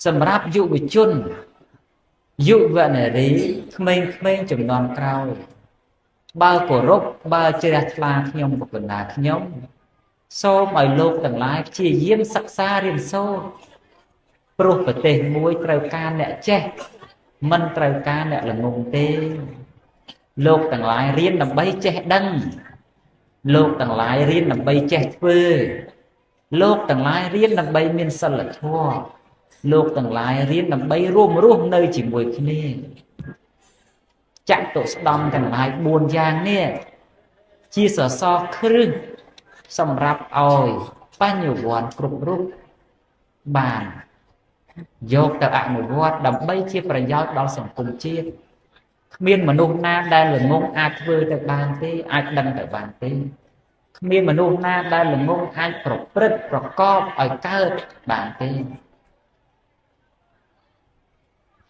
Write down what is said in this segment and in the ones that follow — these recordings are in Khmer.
សម្រាប់យុវជនយុវនារីក្មេងៗចំនួនក្រោយបើគោរពបើជ្រះថ្លាខ្ញុំប្រកណាខ្ញុំសូមឲ្យលោកទាំងឡាយព្យាយាមសិក្សារៀនសូត្រព្រោះប្រទេសមួយត្រូវការអ្នកចេះមិនត្រូវការអ្នកល្ងងទេលោកទាំងឡាយរៀនដើម្បីចេះដឹងលោកទាំងឡាយរៀនដើម្បីចេះធ្វើលោកទាំងឡាយរៀនដើម្បីមានសិលធម៌លោកទាំងឡាយរៀនដើម្បីរួមរស់នៅជាមួយគ្នាចតុស្ដំទាំងឡាយ4យ៉ាងនេះជាសសរគ្រឹះសម្រាប់ឲ្យបញ្ញវន្តគ្រប់រូបបានយកទៅអនុវត្តដើម្បីជាប្រយោជន៍ដល់សង្គមជាតិគ្មានមនុស្សណាដែលល្ងងអាចធ្វើទៅបានទេអាចដឹងទៅបានទេគ្មានមនុស្សណាដែលល្ងងអាចប្រព្រឹត្តប្រកបឲ្យកើតបានទេ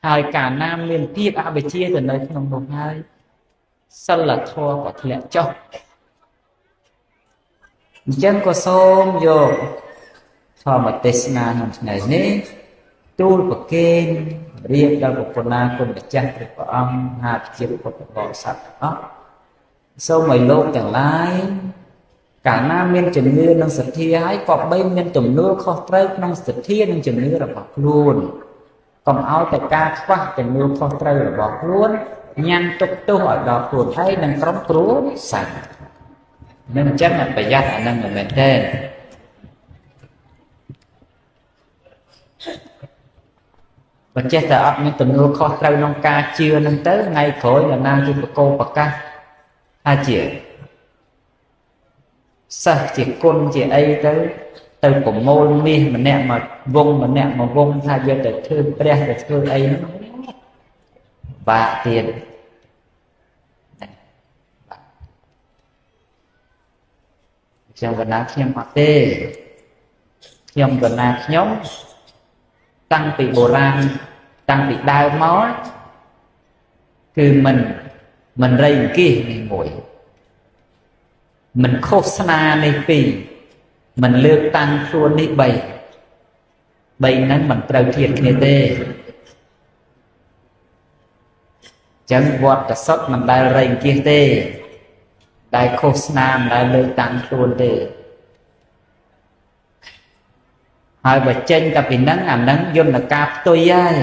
ហើយកាលណាមានភាពអវិជ្ជាទៅនៅក្នុងនោះហើយសិលធម៌ក៏ធ្លាក់ចុះអញ្ចឹងក៏សូមយកធម្មទេសនាក្នុងថ្ងៃនេះទូលប្រគេនរៀបដល់ពុទ្ធណាគុណម្ចាស់ព្រះអង្គហាជាពុទ្ធបរិស័ទអស់សូមឲ្យលោកទាំងឡាយកាលណាមានជំនឿនិងសទ្ធាហើយក៏បីមានទំនួលខុសត្រូវក្នុងសទ្ធានិងជំនឿរបស់ខ្លួនកុំឲ្យតែការខ្វះទំនួលខុសត្រូវរបស់ខ្លួនញ៉ាំទុកទោសឲ្យដល់ខ្លួនឯងនិងក្រុមគ្រួសារនឹងអញ្ចឹងប្រយ័ត្នអានឹងមិនមែនទេបើចេះតែអត់មានទំនួលខុសត្រូវក្នុងការជឿនឹងទៅថ្ងៃក្រោយនរណាជាបកោប្រកាសថាជាសិស្សជាគុណជាអីទៅប្រមូលមាសម្នាក់មកវងម្នាក់មកវងថាយកទៅធ្វើព្រះទៅធ្វើអីហ្នឹងបាក់ទៀតខ្ញុំកណាខ្ញុំអត់ទេខ្ញុំកណាខ្ញុំតាំងពីបុរាណតាំងពីដើមមកគឺមិនរៃអង្គាសនេះមួយមិនឃោសនានេះពីរមិនលើកតាំងខ្លួននេះ3ហ្នឹងមិនត្រូវធៀបគ្នាទេចឹងវត្តសុទ្ធមិនដែលរៃអង្គាសទេដែលឃោសនាមិនដែលលើកតាំងខ្លួនទេហើយបើចេញតែពីហ្នឹងអាហ្នឹងយន្តការផ្ទុយហើយ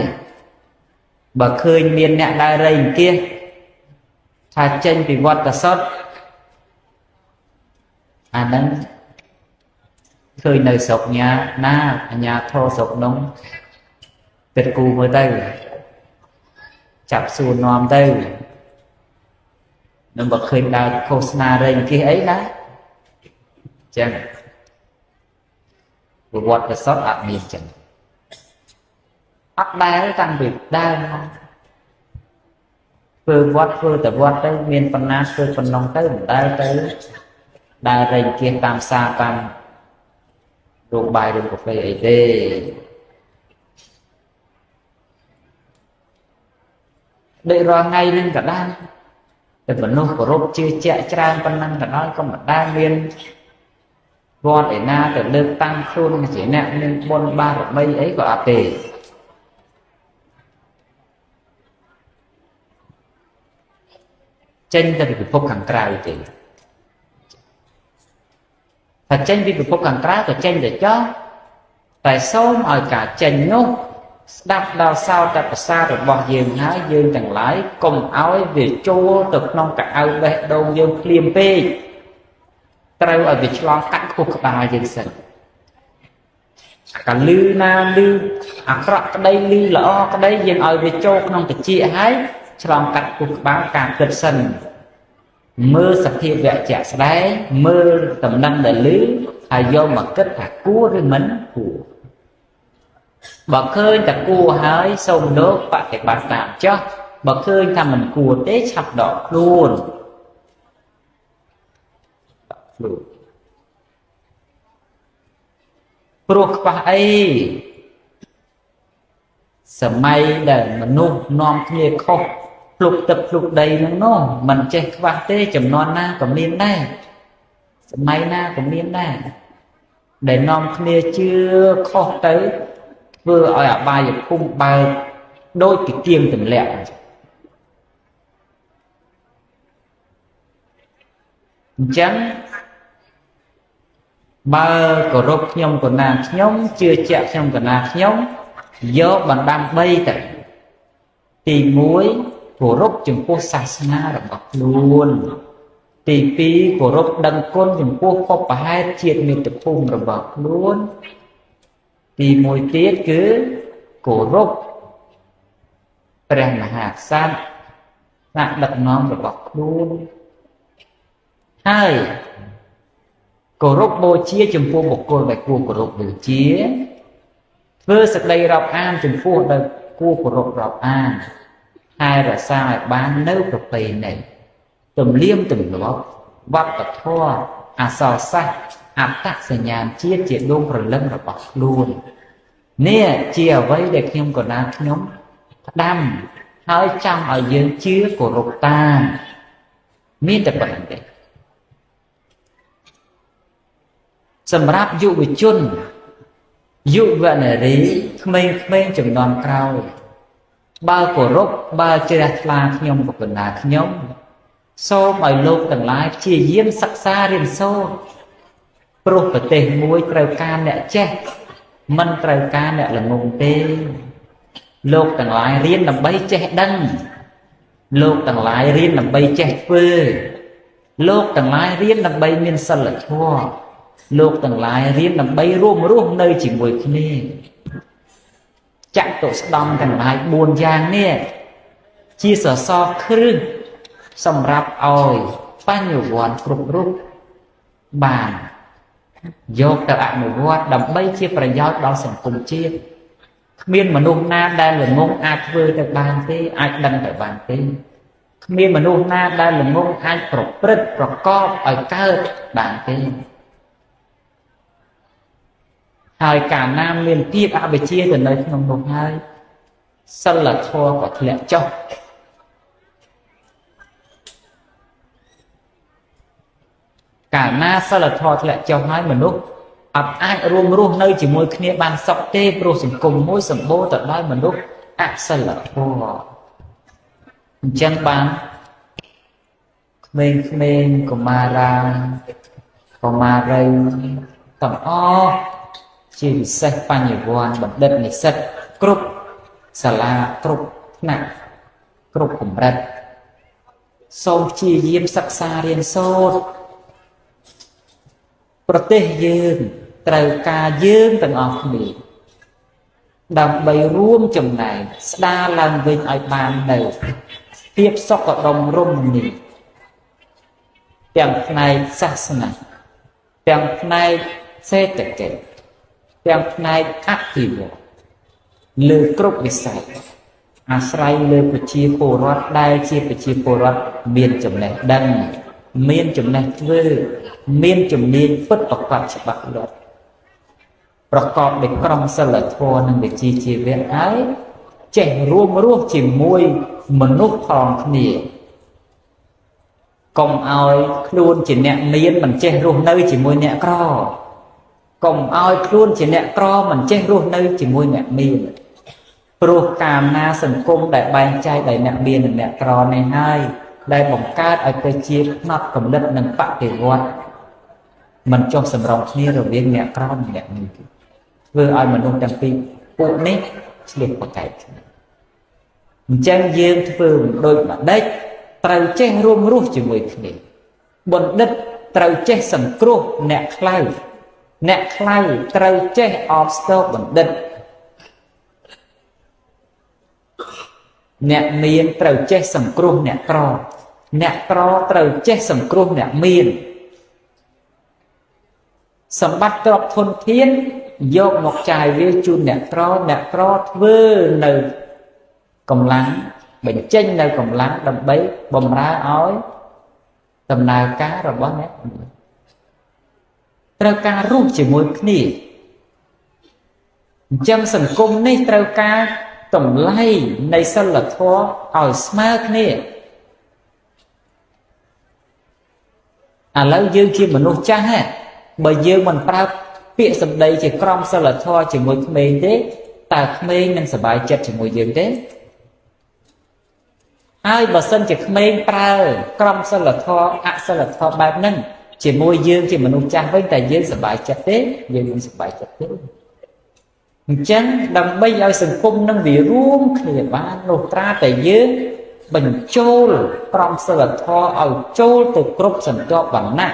បើឃើញមានអ្នកដែលរៃអង្គាសថាចេញពីវត្តសុទ្ធអាហ្នឹងឃើញនៅស្រុកញ៉ាណាអញ្ញាធរស្រុកនោះគិតគូមើលទៅចាប់សួរនាំទៅនឹងបើឃើញដើរឃោសនារែងគិះអីណាចឹងវត្តសុទ្ធអត់មានចឹងអត់ដែលតាំងពីដើមធ្វើវត្តធ្វើតែវត្តទៅមានបណ្ណាធ្វើប៉ុណ្ណឹងទៅមិនដែលទៅដើររែងគិះតាមផ្សារតាមរូបបាយរូបកាហ្វេអីទេដូចរាល់ថ្ងៃនឹងក៏ដែរតែមនុស្សគោរពជឿជាក់ច្រើនប៉ុណ្ណឹងក៏ដោយក៏មិនដែលមានវត្តឯណាទៅលើកតាំងខ្លួនជាអ្នកមានបុណ្យបារមីអីក៏អត់ទេចេញទៅពីពិភពខាងក្រៅទេถ้าចេញពីពិភពខាងក្រៅក៏ចេញទៅចោលតែសូមឲ្យការចេញនោះស្ដាប់ដល់សោតប្រសាទរបស់យើងហើយយើងទាំងឡាយកុំឲ្យវាចូលទៅក្នុងកៅអៅបេះដូងយើងភ្លាមពេកត្រូវឲ្យវាឆ្លងកាត់ខួរក្បាលយើងសិនកាលឮណាឮអាក្រក់ក្តីឮល្អក្តីយើងឲ្យវាចូលក្នុងតិចហើយឆ្លងកាត់ខួរក្បាលការគិតសិនមើលសភាវៈជាក់ស្ដែងមើលដំណឹងដែលឮហើយយកមកគិតថាគួរឬមិនគួរបើឃើញតែគួរហើយសូមលោកបប្រតិបត្តិតាមចុះបើឃើញថាមិនគួរទេឆាប់ដកខ្លួនព្រោះខ្វះអីសម័យដែលមនុស្សនាំគ្នាខុសភ្លុកទឹកភ្លុកដីហ្នឹងនោះមិនចេះខ្វះទេចំនួនណាក៏មានដែរសម័យណាក៏មានដែរដែលនាំគ្នាជឿខុសទៅ vừa ở bài khung bài đôi cái kiêng từng lẹ chẳng ba cổ rốt nhông của nàng nhóm chưa chẹt trong của nàng nhóm do bằng đam bay tại tìm muối của rốt chừng cô sa na là bọc luôn tìm pi của rốt đăng côn chừng cô có phải triệt miệt tập phun là bọc luôn tìm mùi tiết cứ của rốt bèn là hạt san nặng đặt nón là bọc luôn hai cổ rốt bồ chia chừng phu một côn bạch cua cổ rốt bồ chia vừa sạch đây rọc an chừng phu đây cua cổ rốt rọc an hai là sao bán nấu cà phê này tùm liêm tùm lót vắt và thoa sò sắc tắc sẽ nhàn chia chia đôn rồi lân rồi bọc luôn nè chia với để khiêm còn đang nhóm đâm hơi trong ở dưới chứa cổ rốt ta miết tập bệnh đấy sầm ráp dụ bị chun dụ vậy này đấy không chừng đòn cao ba cổ rốt ba chơi là nhom của quần đá nhóm so bài lô tầng lái chỉ diêm sắc xa riêng sâu pro phải tề muối trời can nè che mình trời can nè là ngôn tê lô tầng lái riêng làm bay che đăng lô tầng lái riêng làm bay che phơi lô tầng lái riêng làm bay miên sân là thua lô tầng lái riêng làm bay ruộng nơi chỉ mùi kia chặn tổ đông tầng lái buồn giang nè chia sẻ so khứ sầm rạp oi bao nhiêu quán cục rút bàn vô cả bạn một quán đầm bay chia phải giao đó sản cùng chia miên mà nung na đang là ngôn ai vừa được bàn thế ai đăng tại bàn thế miên mà nung na đang là ngôn ai pro co ở cơ bàn thế hai cả nam miền kia đã bị chia từ nơi không một hai sân là thua có lẽ cho cả na sân là thua lẽ cho hai mình lúc ai ruộng nơi chỉ môi kia bàn sọc tê pro sừng cùng môi sừng bô tại đây mình lúc sân là thua chân bàn mình của mà rây tầm chỉ sách bao nhiêu quan bật đất này sách cướp xà la cướp nặng cướp khủng đất sau chi diêm sắc xa riêng sốt proteh dương trời ca dương tầng ọc mì đầm bày ruông chùm này đa lần vinh ở bàn đầu tiếp xúc ở đồng rung nì tiếng này sắc này tiếng này xe tệ kệ tiếng này ác thì bộ lư cướp vì sạch sài lư của chi phổ rót đai chi của chi phổ rót miền chùm này đăng miền chùm này vư miền chùm niên phất bọc bạc cho bạc luậtประกอบด้วยกรองสลัดทอนึงเด็กจีเวียนไอ้เจ๋รวมจิมมวยมนุษย์ทองนี่กองเอาครูนจิเนี่ยเมียนมันเจ๋รวมเนยจิมมวยเนี่ยกรอกองเอาครูนจิเนี่ยกรอมันเจ๋รวมเนยจิมมวยเนี่ยเมียนปลุกการนาสังคมได้ใบใจได้เนี่ยเมียนเนี่ยกรอในให้ได้บ่งการไอ้เตจีนับกับเล็บหนึ่งปะเกวัดมันจงสำรองนี่เราเรียกเนี่ยกรอเนี่ยมีvừa ai mình không đăng tin cụ nít liệt một cái chân dương vừa đôi mà đấy tàu che rôm rút chỉ mười này bồn đất tàu che sầm cua nẹt khai tàu che obstacle bồn đất nẹt miên tàu che sầm cua nẹt cro tàu che sầm cua nẹt miên sầm bắt trọc thôn thiên dọc một chài với chu nẹt cro vơ nở cầm láng bệnh chênh nở cầm láng đầm bấy bầm ra ói tầm nào cá rồi bó nét trao ca rút chỉ mùi nỉ chân sừng cung ní trao ca tổng lay này sao là thua ở smart nỉ lâu dương kia mình nuôi cha ha bởi dương mình prao việc sầm đây chỉ crom sao là thua chỉ mùi mềm thế តើក្មេងនឹងសប្បាយចិត្តជាមួយយើងទេហើយបើសិនជាក្មេងប្រើក្រមសីលធម៌អសីលធម៌បែបហ្នឹងជាមួយយើងជាមនុស្សចាស់វិញតែយើងសប្បាយចិត្តទេយើងមិនសប្បាយចិត្តទេអញ្ចឹងដើម្បីឲ្យសង្គមនឹងវារួមគ្នាបាននោះត្រាតែយើងបញ្ចូលក្រមសីលធម៌ឲ្យចូលទៅគ្រប់សន្ទាប់វណ្ណៈ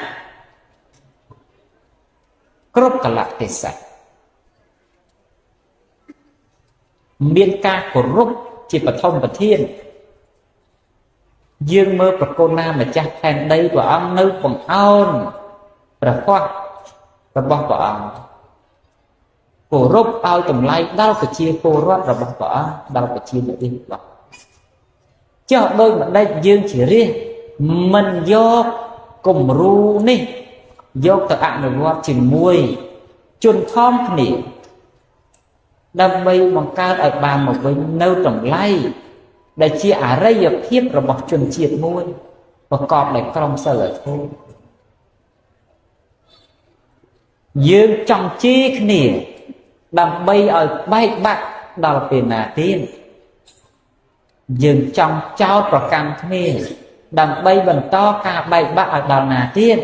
គ្រប់កលៈទេសៈមានការគោរពជាបឋមប្រធានយើងមើលប្រគល់ណាម្ចាស់ផែនដីព្រះអង្គនៅបង្អោនព្រះហស្ថរបស់ព្រះអង្គគោរពឲ្យតម្លៃដល់ប្រជាពលរដ្ឋរបស់ព្រះអង្គដល់ប្រជាអ្នកនេះរបស់ចុះដោយម្ដេចយើងជារាជមិនយកគំរូនេះយកទៅអនុវត្តជាមួយជនធំគ្នាដើម្បីបង្កើតឲ្យបានមកវិញនៅតម្លៃដែលជាអរិយភាពរបស់ជនជាតិមួយប្រកបដោយក្រមសីលធម៌យើងចង់ជេរគ្នាដើម្បីឲ្យបែកបាក់ដល់ពេលណាទៀតយើងចង់ចោទប្រកាន់គ្នាដើម្បីបន្តការបែកបាក់ឲ្យដល់ណាទៀត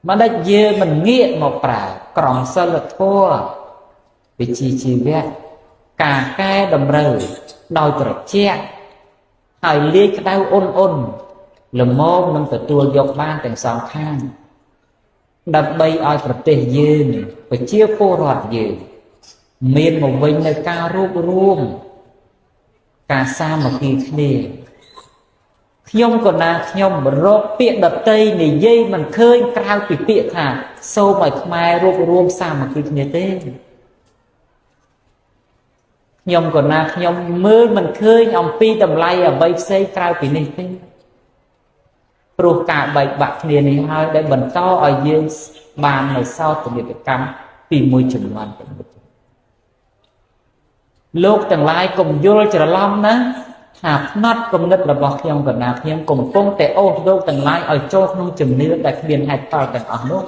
មិនដេចយើងមិនងាកមកប្រើក្រមសីលធម៌វិជ្ជាជីវៈការកែតម្រូវដោយត្រជាក់ហើយលាយក្តៅអ៊ុនល្មមនឹងទទួលយកបានទាំងសងខាងដើម្បីឲ្យប្រទេសយើងប្រជាពលរដ្ឋយើងមានមកវិញនៅការរួបរួមការសាមគ្គីគ្នាខ្ញុំក៏ណាខ្ញុំរកពាក្យដតីនិយាយមិនឃើញក្រៅពីពាក្យថាសូមឲ្យខ្មែររួបរួមសាមគ្គីគ្នាទេខ្ញុំក៏ណាខ្ញុំមើលមិនឃើញអំពីតម្លៃអ្វីផ្សេងក្រៅពីនេះទេព្រោះការបែកបាក់គ្នានេះហើយដែលបន្តឲ្យយើងបាននៅសោកនាដកម្មពីមួយចំនួនទៅមួយលោកទាំងឡាយកុំយល់ច្រឡំណាថាផ្នត់គំនិតរបស់ខ្ញុំក៏ណាខ្ញុំកំពុងតែអូសលោកទាំងឡាយឲ្យចូលក្នុងជំនឿដែលគ្មានហេតុផលទាំងអស់នោះ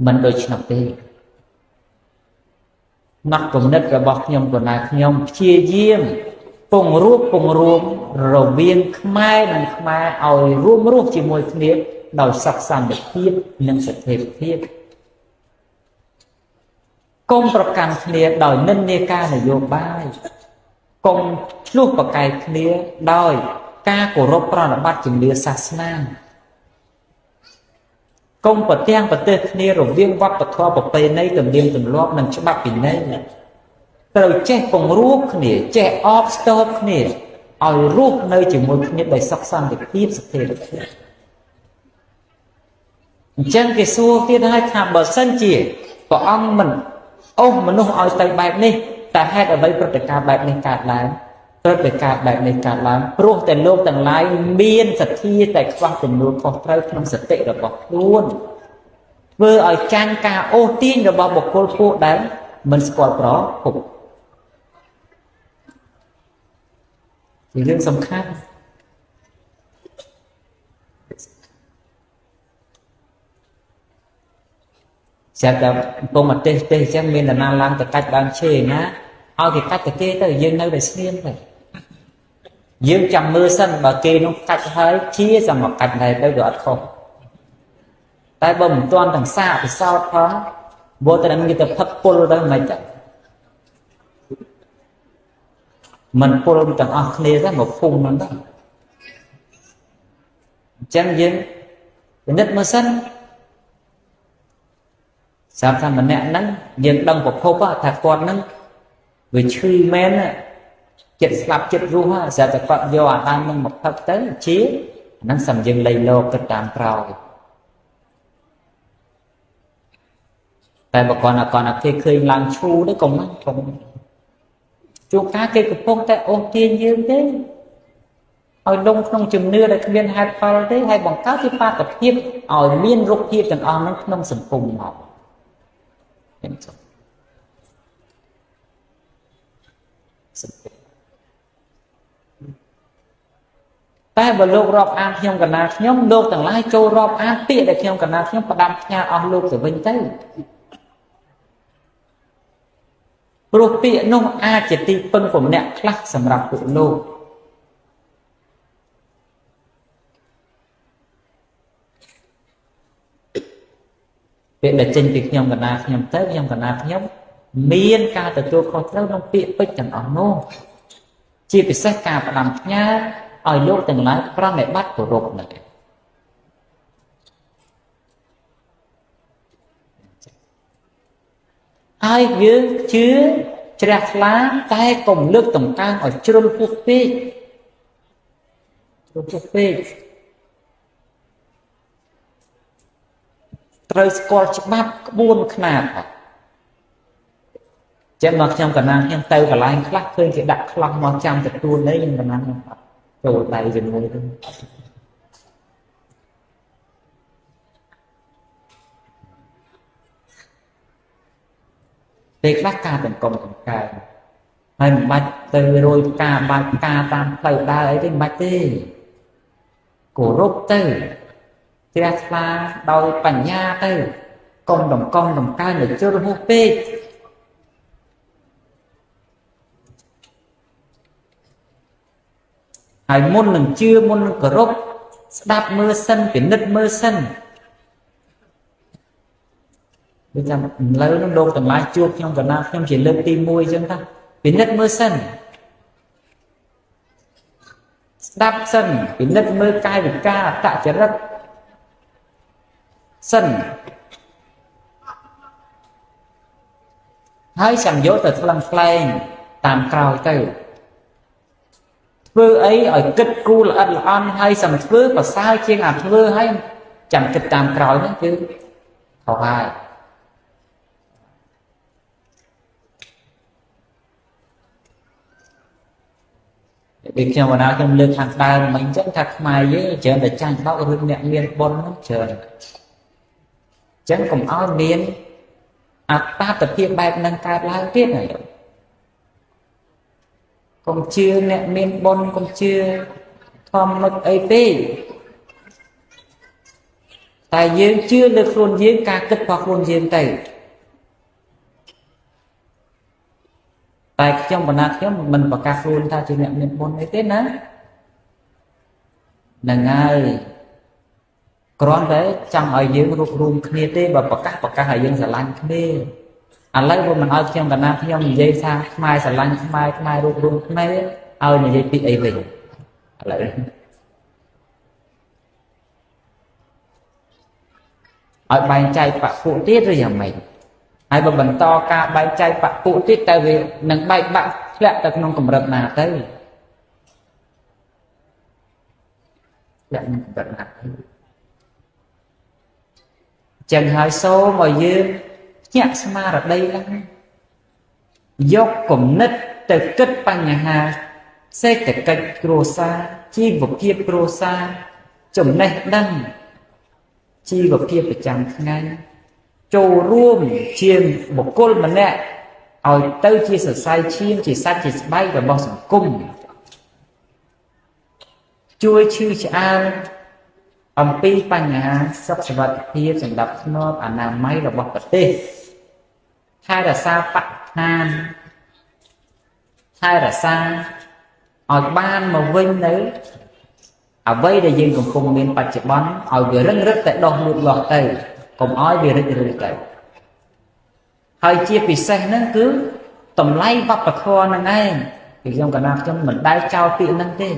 មិនដូច្នោះទេណត់គំនិតរបស់ខ្ញុំក៏ណាខ្ញុំព្យាយាមពង្រួមរវាងខ្មែរនិងខ្មែរឲ្យរួមរស់ជាមួយគ្នាដោយសុខសន្តិភាពនិងស្ថិរភាពកុំប្រកាន់គ្នាដោយនិន្នាការនយោបាយកុំឆ្លោះប្រកែកគ្នាដោយការគោរពប្រណិប័តជំនឿសាសនាកុំប្រទាំងប្រទេសគ្នារវាងវប្បធម៌ប្រពៃណីទំនៀមទម្លាប់និងច្បាប់ពិន័យត្រូវចេះពង្រួមគ្នាចេះអបស្ទប់គ្នាឲ្យរស់នៅជាមួយគ្នាដោយសុខសន្តិភាពស្ថិរភាពអញ្ចឹងគេសួរទៀតហើយថាបើសិនជាព្រះអង្គមិនអូសមនុស្សឲ្យទៅបែបនេះតែហេតុអ្វីព្រឹត្តិការណ៍បែបនេះកើតឡើងព្រឹត្តិការណ៍បែបនេះកើតឡើងព្រោះតែលោកទាំងឡាយមានសទ្ធាតែខ្វះទំនួលខុសត្រូវក្នុងសតិរបស់ខ្លួនធ្វើឲ្យចាញ់ការអូសទាញរបស់បុគ្គលពួកដែលមិនស្គាល់ប្រភពជារឿងសំខាន់ចាំតែពុំមកទេសអញ្ចឹងមាននរណាឡើងទៅកាច់ដើមឈើណាឲ្យគេកាច់ទៅគេទៅយើងនៅតែស្ងៀមទៅយើងចាំមើលសិនបើគេនោះកាច់ហើយជាចាំមកកាច់ដែរទៅវាអត់ខុសតែបើមិនទាន់ទាំងសាកពិសោធន៍ផងបើតែនឹងគេទៅផឹកពុលទៅមិនទៅមិនពុលទាំងអស់គ្នាទៅមកភូមិហ្នឹងទៅអញ្ចឹងយើងពិនិត្យមើលសិនស្រាប់ថាម្នាក់ហ្នឹងយើងដឹងប្រភពថាគាត់ហ្នឹងវាឈឺមែនចិត្តស្លាប់ចិត្តរស់ស្រាប់តែគាត់យកអាដើមហ្នឹងមកផឹកទៅជាហ្នឹងសំយើងលៃលោកទៅតាមក្រោយតែបើគាត់គេឃើញឡើងឈូទៅកុំហ្នឹងជួបការគេកំពុងតែអូសទាញយើងទេឲ្យលងក្នុងជំនឿដែលគ្មានហេតុផលទេហើយបង្កើតជាបាតុភិបឲ្យមានរុក្ខភាពទាំងអស់ហ្នឹងក្នុងសង្គមមកតែបើលោករាប់អានខ្ញុំកណាខ្ញុំលោកទាំងឡាយចូលរាប់អានពាក្យដែលខ្ញុំកណាខ្ញុំផ្ដាំផ្ញើអស់លោកទៅវិញទៅ ព្រោះពាក្យនោះអាចជាទីពឹងcủaម្នាក់ខ្លះសម្រាប់ពួកលោកពាក្យដែលចេញពីខ្ញុំកណាខ្ញុំទៅខ្ញុំកណាខ្ញុំមានការទទួលខុសត្រូវក្នុងពាក្យពេចន៍ទាំងអស់នោះជាពិសេសការផ្ដាំផ្ញើឲ្យលោកទាំងឡាយប្រណិប័តគោរពនោះហើយយើងជឿជ្រះថ្លាតែកុំលើកតម្កើងឲ្យជ្រុលពោះពេកត្រូវស្គាល់ច្បាប់ក្បួនខ្នាតចឹងមកខ្ញុំកណាខ្ញុំទៅកន្លែងខ្លះឃើញគេដាក់ខ្លះមកចាំទទួលនេះខ្ញុំកណាខ្ញុំចូលដៃជាមួយទៅពេលខ្លះការបង្កប់បង្កើនហើយមិនបាច់ទៅរយការបាច់ការតាមផ្លូវដើរអីទេមិនបាច់ទេគោរពទៅជ្រះថ្លាដោយបញ្ញាទៅកុំតម្កល់តម្កើងទៅជ្រុលហួសពេកហើយមុននឹងជឿមុននឹងគោរពស្ដាប់មើលសិនពិនិត្យមើលសិនដូចចាំឥឡូវនោះលោកទាំងឡាយជួបខ្ញុំកណាខ្ញុំជាលើកទី1អញ្ចឹងថាពិនិត្យមើលសិនស្ដាប់សិនពិនិត្យមើលកាយវិការអត្តចរិតសិនហើយចាំយកទៅថ្លឹងថ្លែងតាមក្រោយទៅធ្វើអីឲ្យគិតគូរល្អិតល្អន់ហើយសំធ្វើប្រសើរជាងអាធ្វើហើយចាំគិតតាមក្រោយហ្នឹងគឺខុសហើយដូចខ្ញុំបណ្ដាខ្ញុំលើកខាងដើមមិញអញ្ចឹងថាខ្មែរយើងច្រើនតែចាញ់បោករឿងអ្នកមានបុណ្យហ្នឹងច្រើនអញ្ចឹងកុំឲ្យមានអបាតភាពបែបហ្នឹងកើតឡើងទៀតហើយកុំជឿអ្នកមានបុណ្យកុំជឿធម្មនិកអីទេតែយើងជឿលើខ្លួនយើងការគិតរបស់ខ្លួនយើងទៅតែខ្ញុំបណ្ណាខ្ញុំមិនប្រកាសខ្លួនថាជាអ្នកមានបុណ្យអីទេណាហ្នឹងហើយគ្រាន់តែចង់ឲ្យយើងរួបរวมគ្នាទេបើប្រកាសឲ្យយើងស្រឡាញ់គ្នាឥឡូវបើមិនឲ្យខ្ញុំកណាខ្ញុំនិយាយថាខ្មែរស្រឡាញ់ខ្មែររួបរวมគ្នាឲ្យនិយាយពីអីវិញឥឡូវឲ្យបែងចែកបពុទៀតឬយ៉ាងម៉េចហើយបើបន្តការបែងចែកបពុទៀតទៅវានឹងបែកបាក់ធ្លាក់ទៅក្នុងកម្រិតណាទៅធ្លាក់ក្នុងកម្រិតណាទៅចឹងហើយសូមឲ្យយើងភ្ញាក់ស្មារតីឡើងយកគំនិតទៅគិតបញ្ហាសេដ្ឋកិច្ចគ្រួសារជីវភាពគ្រួសារចំណេះដឹងជីវភាពប្រចាំថ្ងៃចូលរួមជាបុគ្គលម្នាក់ឲ្យទៅជាសរសៃឈាមជាសាច់ជាស្បែករបស់សង្គមជួយឈឺឆ្អាលអំពីបញ្ហាសុខសុវត្ថិភាពសម្រាប់ធ្នាប់អនាម័យរបស់ប្រទេសថែរក្សាបរិស្ថានថែរក្សាឲ្យបានមកវិញនៅអ្វីដែលយើងកំពុងមានបច្ចុប្បន្នឲ្យវារឹងរឹតតែដោះលូតលាស់ទៅកុំឲ្យវារិចរិលទៅហើយជាពិសេសហ្នឹងគឺតម្លៃវប្បធម៌ហ្នឹងឯងពីខ្ញុំកណាខ្ញុំមិនដែលចោលពាក្យហ្នឹងទេ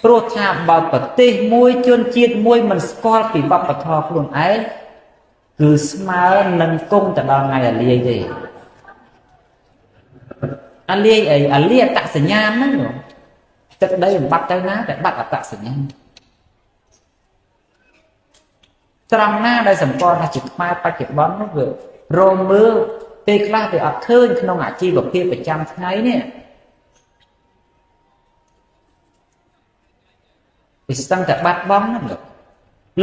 ព្រោះថាបើប្រទេសមួយជនជាតិមួយមិនស្គាល់ពីវប្បធម៌ខ្លួនឯងគឺស្មើនឹងគង់ទៅដល់ថ្ងៃអាលាយទេអាលាយអីអាលាយអត្តសញ្ញាណហ្នឹងទឹកដីបំបត្តិទៅណាតែបាត់អត្តសញ្ញាណត្រង់ណាដែលសម្គាល់ថាជាខ្មែរបច្ចុប្បន្ននោះវារមមើលពេលខ្លះវាអត់ឃើញក្នុងអាជីវភាពប្រចាំថ្ងៃនេះវាស្ទឹងតែបាត់បង់ហ្នឹង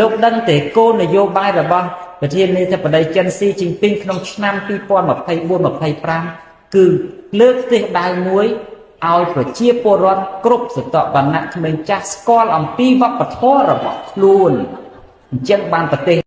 លោកដឹងទេគោលនយោបាយរបស់ប្រធានាធិបតីចិនស៊ីជីនពីងក្នុងឆ្នាំ2024-25គឺលើកទិសដៅមួយឲ្យប្រជាពលរដ្ឋគ្រប់ស្រទាប់វណ្ណៈក្មេងចាស់ស្គាល់អំពីវប្បធម៌របស់ខ្លួនអញ្ចឹងបានប្រទេស